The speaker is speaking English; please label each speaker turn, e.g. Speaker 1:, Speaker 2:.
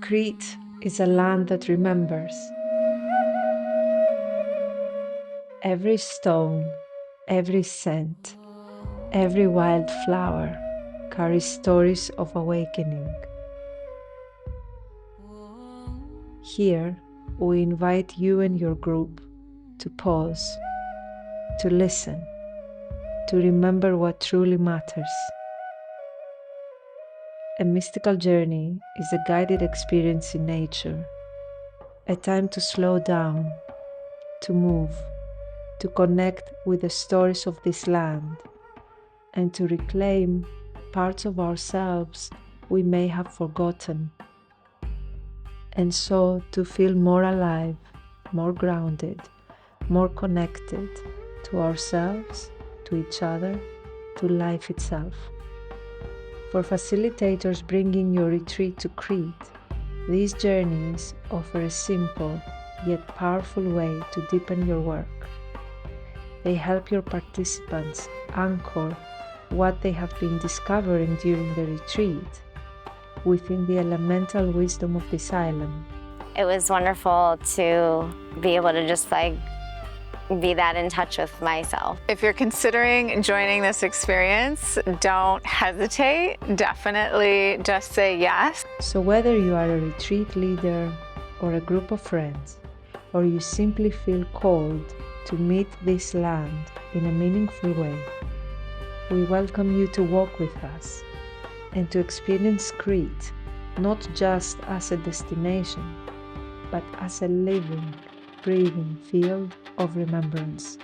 Speaker 1: Crete is a land that remembers. Every stone, every scent, every wild flower carries stories of awakening. Here, we invite you and your group to pause, to listen, to remember what truly matters. A mystical journey is a guided experience in nature, a time to slow down, to move, to connect with the stories of this land, and to reclaim parts of ourselves we may have forgotten, and so to feel more alive, more grounded, more connected to ourselves, to each other, to life itself. For facilitators bringing your retreat to Crete, these journeys offer a simple yet powerful way to deepen your work. They help your participants anchor what they have been discovering during the retreat within the elemental wisdom of this island.
Speaker 2: It was wonderful to be able to just be that in touch with myself.
Speaker 3: If you're considering joining this experience, don't hesitate. Definitely just say yes.
Speaker 1: So whether you are a retreat leader or a group of friends, or you simply feel called to meet this land in a meaningful way, we welcome you to walk with us and to experience Crete not just as a destination, but as a living, breathing field of remembrance.